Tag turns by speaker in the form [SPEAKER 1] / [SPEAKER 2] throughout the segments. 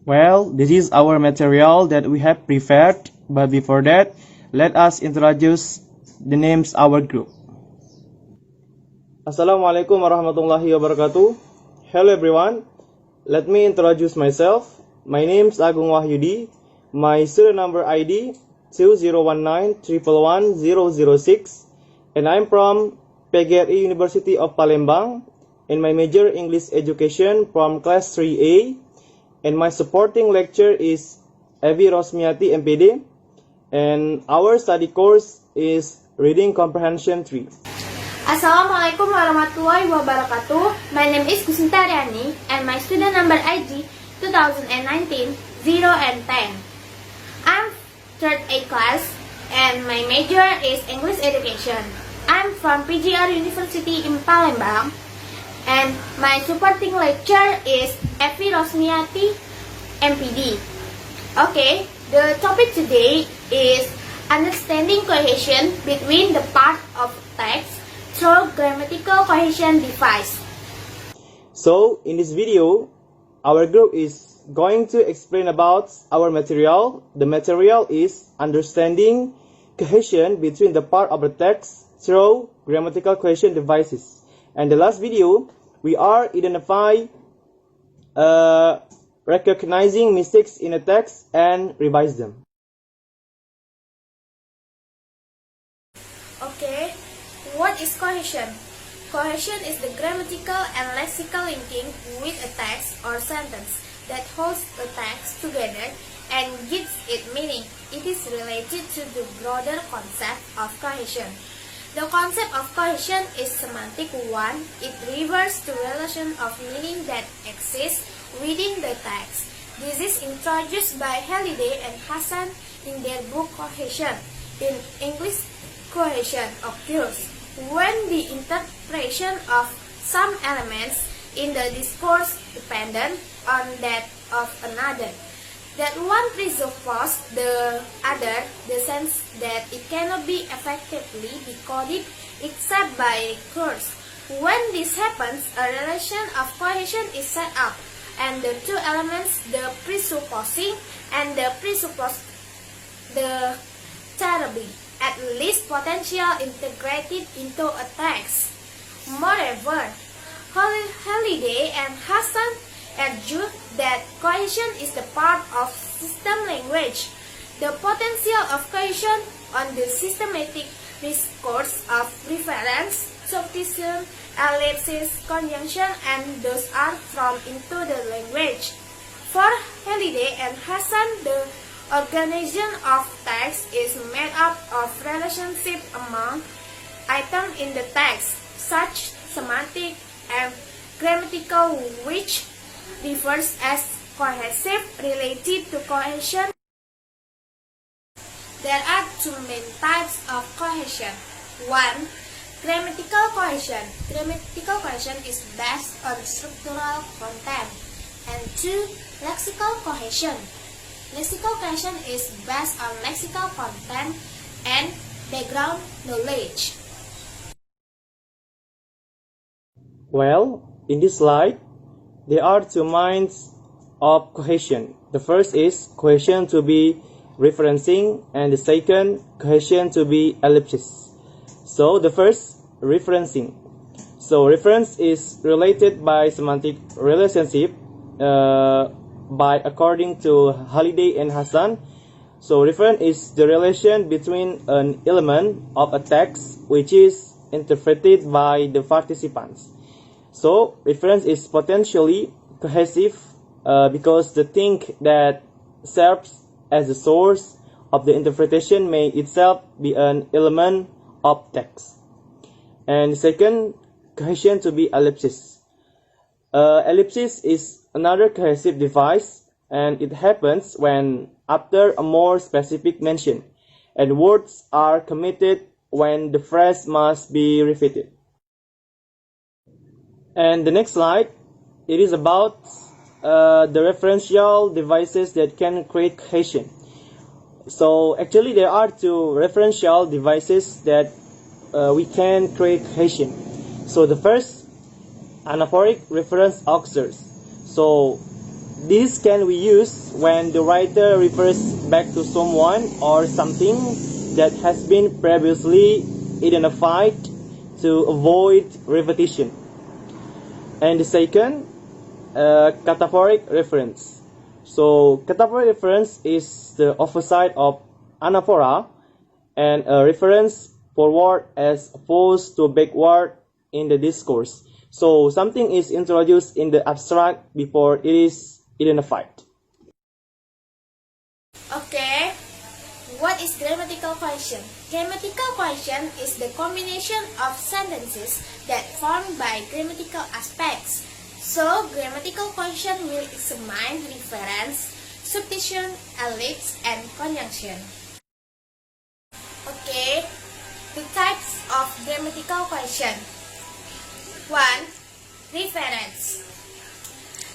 [SPEAKER 1] Well, this is our material that we have prepared, but before that, let us introduce the names our group. Assalamualaikum warahmatullahi wabarakatuh. Hello everyone, let me introduce myself. My name is Agung Wahyudi. My student number ID 2019111006, and I'm from PGRI University of Palembang, and my major English education from class 3A, and my supporting lecture is Evi Rosmiati MPD, and our study course is Reading Comprehension 3.
[SPEAKER 2] Assalamualaikum warahmatullahi wabarakatuh. My name is Gusnita Ariani and my student number ID 2019 0 and 10. I'm 3rd A class and my major is English education. I'm from PGR University in Palembang and my supporting lecture is Evi Rosmiati MPD. Okay, the topic today is understanding cohesion between the part of text through grammatical cohesion device.
[SPEAKER 1] So, in this video, our group is going to explain about our material. The material is understanding cohesion between the part of the text through grammatical cohesion devices. And the last video, we are identifying recognizing mistakes in a text and revise them.
[SPEAKER 2] Okay, what is cohesion? Cohesion is the grammatical and lexical linking with a text or sentence that holds the text together and gives it meaning. It is related to the broader concept of cohesion. The concept of cohesion is semantic one. It refers to relation of meaning that exists within the text. This is introduced by Halliday and Hassan in their book Cohesion. In English, cohesion occurs when the interpretation of some elements in the discourse dependent on that of another. That one presupposes the other, the sense that it cannot be effectively decoded except by recurse. When this happens, a relation of cohesion is set up, and the two elements, the presupposing and the presupposed, the terribly, at least potential integrated into a text. Moreover, Halliday and Hassan argue that cohesion is the part of system language. The potential of cohesion on the systematic discourse of reference, substitution, alexis, conjunction, and those are thrown into the language. For Halliday and Hassan, the organization of text is made up of relationship among items in the text, such semantic and grammatical, which refers as cohesive related to cohesion. There are two main types of cohesion. 1. Grammatical cohesion. Grammatical cohesion is based on structural content. And 2. Lexical cohesion. Lexical cohesion is based on lexical content and background knowledge.
[SPEAKER 1] Well, in this slide, there are two kinds of cohesion. The first is cohesion to be referencing, and the second, cohesion to be alexis. So the first, referencing. So reference is related by semantic relationship by according to Halliday and Hassan. So reference is the relation between an element of a text which is interpreted by the participants. So reference is potentially cohesive because the thing that serves as the source of the interpretation may itself be an element of text. And second, cohesion to be alexis. Alexis is another cohesive device, and it happens when after a more specific mention, and words are committed when the phrase must be repeated. And the next slide, it is about the referential devices that can create cohesion. So actually there are two referential devices that we can create cohesion. So the first, anaphoric reference auxers. So This can be used when the writer refers back to someone or something that has been previously identified to avoid repetition. And the second, cataphoric reference. So cataphoric reference is the opposite of anaphora and a reference forward as opposed to backward in the discourse. So something is introduced in the abstract before it is identified.
[SPEAKER 2] Okay, what is grammatical cohesion? Grammatical cohesion is the combination of sentences that formed by grammatical aspects. So, grammatical cohesion will examine reference, substitution, ellipsis, and conjunction. Okay, the types of grammatical cohesion. 1. Reference.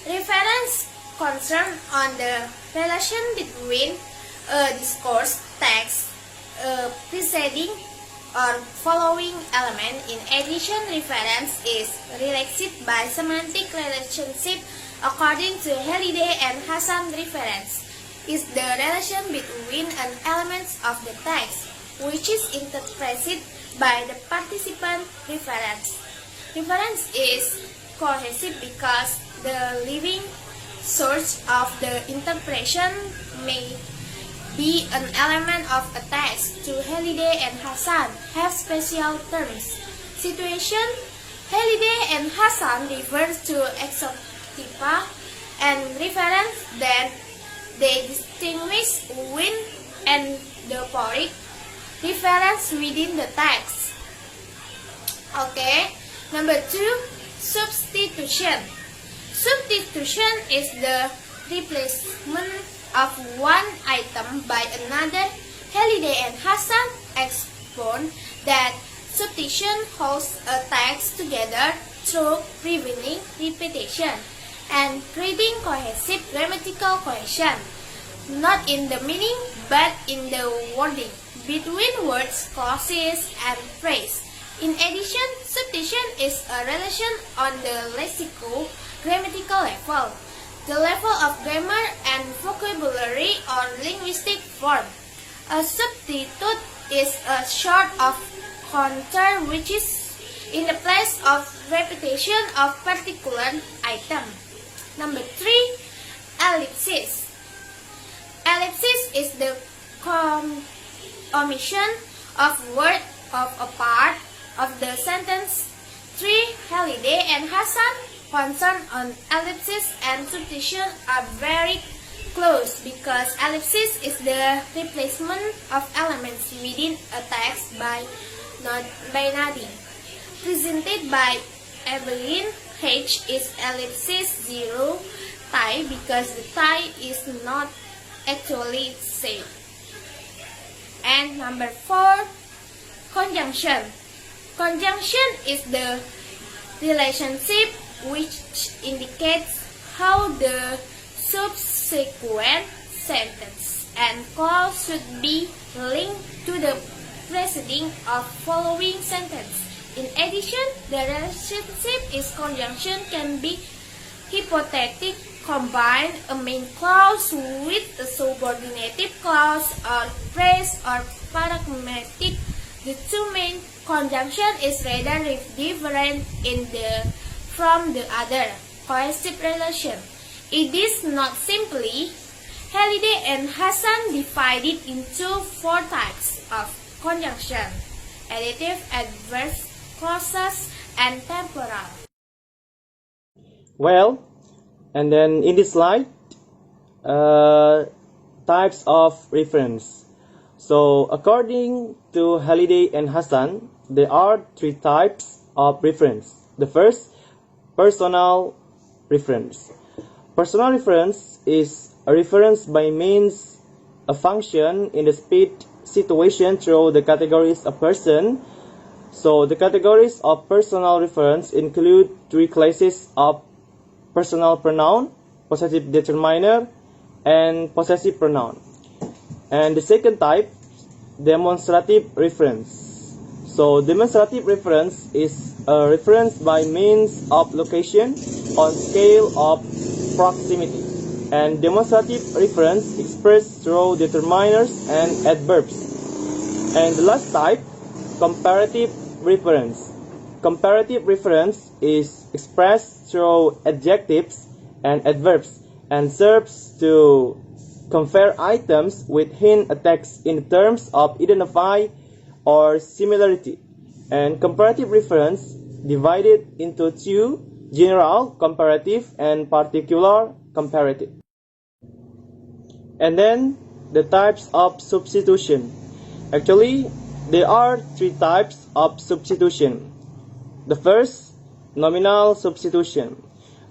[SPEAKER 2] Reference concern on the relation between a discourse text, preceding or following element. In addition, reference is related by semantic relationship. According to Halliday and Hassan, reference is the relation between an element of the text, which is interpreted by the participant reference. Reference is cohesive because the living source of the interpretation may be an element of a text. To Halliday and Hassan have special terms. Situation: Halliday and Hassan refers to exotica and reference that they distinguish when and the poric reference within the text. Okay, number 2, substitution. Substitution is the replacement of one item by another. Halliday and Hassan expound that substitution holds a text together through preventing repetition and creating cohesive grammatical cohesion, not in the meaning but in the wording between words, clauses, and phrase. In addition, substitution is a relation on the lexico-grammatical level, the level of grammar and vocabulary or linguistic form. A substitute is a sort of counter which is in the place of repetition of particular item. Number 3, ellipsis. Ellipsis is the omission of word of a part of the sentence. 3. Halliday and Hassan concern on ellipsis and substitution are very close because ellipsis is the replacement of elements within a text by nodding. Presented by Evelyn H is ellipsis 0 tie because the tie is not actually said. And number 4, conjunction. Conjunction is the relationship which indicates how the subsequent sentence and clause should be linked to the preceding or following sentence. In addition, the relationship is conjunction can be hypothetic, combine a main clause with a subordinative clause or phrase or paradigmatic. The two main conjunction is rather different from the other cohesive relation. It is not simply. Halliday and Hassan divided into 4 types of conjunction: additive, adverse clauses, and temporal.
[SPEAKER 1] Well, and then in this slide, types of reference. So according to Halliday and Hassan, there are 3 types of reference. The first, personal reference. Personal reference is a reference by means a function in the situation through the categories of person. So the categories of personal reference include 3 classes of personal pronoun, possessive determiner, and possessive pronoun. And the second type, demonstrative reference. So demonstrative reference is a reference by means of location on scale of proximity. and demonstrative reference expressed through determiners and adverbs. And the last type, comparative reference. Comparative reference is expressed through adjectives and adverbs and serves to compare items within a text in terms of identify or similarity. And comparative reference divided into two, general comparative and particular comparative. And then the types of substitution. Actually, there are three types of substitution. The first, nominal substitution.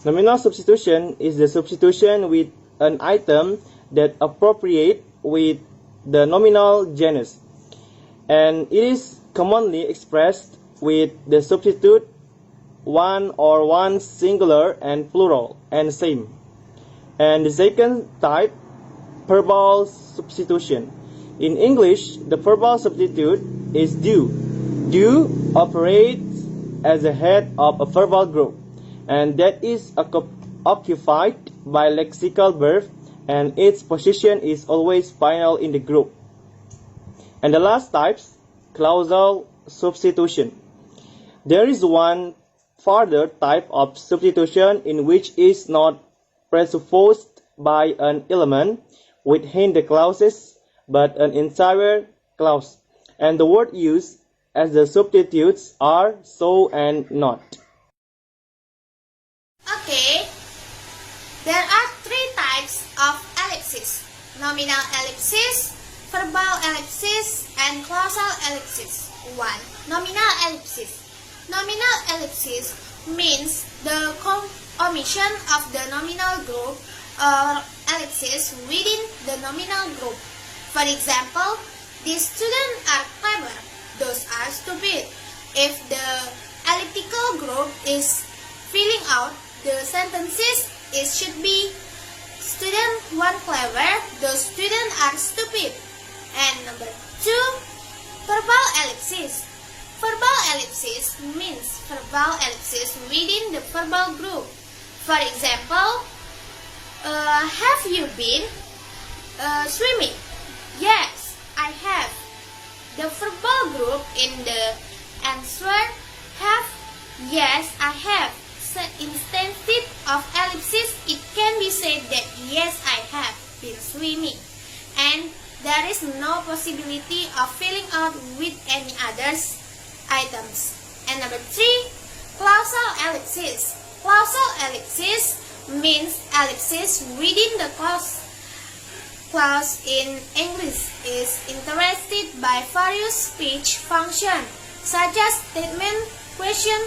[SPEAKER 1] Nominal substitution is the substitution with an item that appropriate with the nominal genus, and it is commonly expressed with the substitute one or one singular and plural and same. And the second type, verbal substitution. In English, the verbal substitute is do. Do operates as a head of a verbal group, and that is occupied by lexical verb, and its position is always final in the group. And the last type, clausal substitution. There is one further type of substitution in which is not presupposed by an element within the clauses but an entire clause, and the word used as the substitutes are so and not.
[SPEAKER 2] Okay, there are three types of alexis: nominal alexis, verbal alexis, and clausal alexis. 1. Nominal alexis. Nominal alexis means the omission of the nominal group or alexis within the nominal group. For example, these students are clever, those are stupid. If the elliptical group is filling out the sentences, it should be student 1 clever, those students are stupid. And number 2, verbal alexis. Verbal ellipsis means verbal ellipsis within the verbal group. For example, have you been swimming? Yes, I have. The verbal group in the answer have, yes, I have. So instead of ellipsis, it can be said that yes, I have been swimming. And there is no possibility of filling out with any others items. And number 3, clausal alexis. Clausal alexis means alexis within the clause. Clause in English is interested by various speech functions such as statement, question,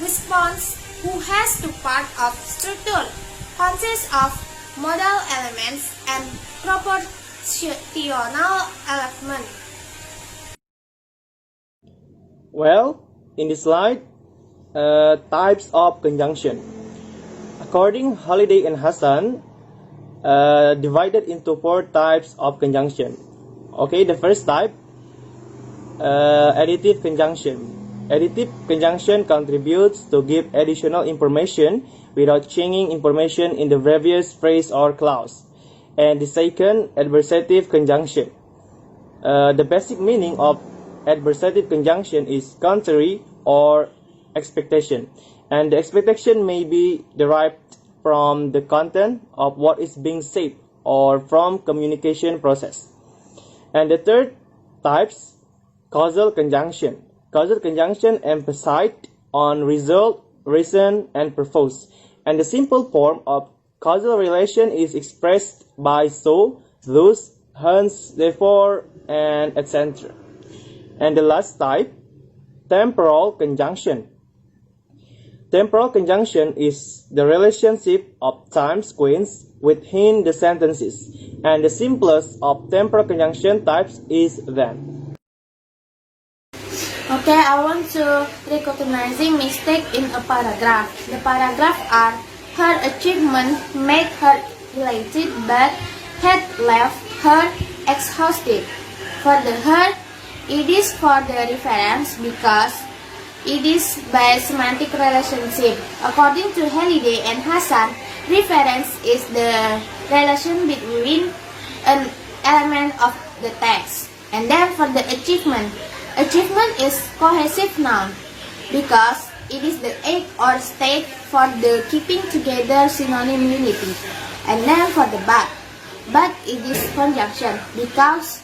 [SPEAKER 2] response, who has two parts of structure, consists of modal elements and propositional elements.
[SPEAKER 1] Well, in this slide, types of conjunction. According Holiday and Hassan, divided into 4 types of conjunction. Okay, the first type, additive conjunction. Additive conjunction contributes to give additional information without changing information in the previous phrase or clause. And the second, adversative conjunction. The basic meaning of adversative conjunction is contrary or expectation, and the expectation may be derived from the content of what is being said or from communication process. And the third types, causal conjunction. Causal conjunction emphasized on result, reason, and purpose, and the simple form of causal relation is expressed by so, thus, hence, therefore, and etc. And the last type, temporal conjunction. Temporal conjunction is the relationship of time sequence within the sentences, and the simplest of temporal conjunction types is then.
[SPEAKER 2] Okay, I want to recognizing mistake in a paragraph. The paragraph are her achievement made her elated but had left her exhausted. For the her, it is for the reference because It is by semantic relationship. According to Halliday and Hassan, reference is the relation between an element of the text. And then for the achievement, achievement is cohesive noun because it is the act or state for the keeping together synonym unity. And then for the but it is conjunction because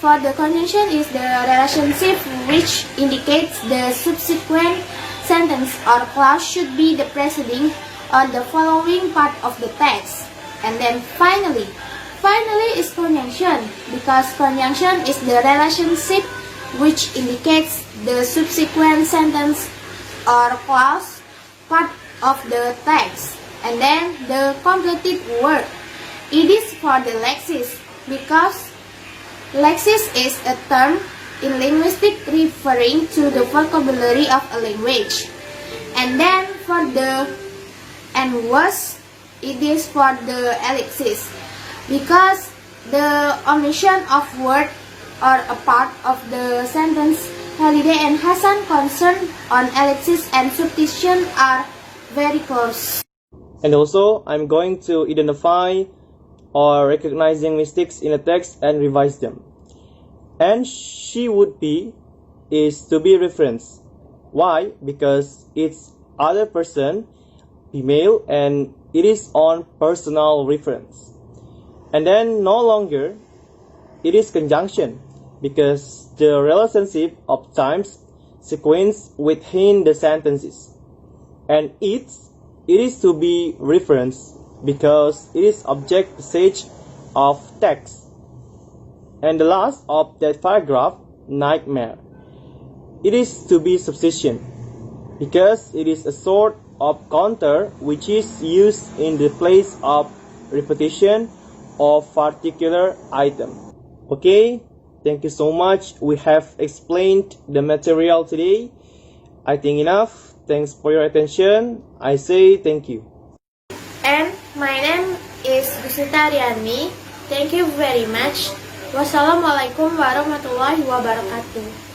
[SPEAKER 2] for the conjunction is the relationship which indicates the subsequent sentence or clause should be the preceding or the following part of the text. And then finally is conjunction because conjunction is the relationship which indicates the subsequent sentence or clause part of the text. And then the completed word. It is for the lexis because lexis is a term in linguistics referring to the vocabulary of a language. And then for the and was, it is for the alexis because the omission of word or a part of the sentence. Halliday and Hassan concern on alexis and substitution are very close.
[SPEAKER 1] And also, I'm going to identify or recognizing mistakes in the text and revise them. And she would be is to be referenced. Why? Because it's other person, female, and it is on personal reference. And then no longer, it is conjunction because the relationship of times sequence within the sentences. And it is to be referenced because it is object passage of text. And the last of that paragraph, nightmare. It is to be substitution because it is a sort of counter which is used in the place of repetition of particular item. Okay, thank you so much. We have explained the material today. I think enough. Thanks for your attention. I say thank you.
[SPEAKER 2] And my name is Gusnita Ariani. Thank you very much. Wassalamualaikum warahmatullahi wabarakatuh.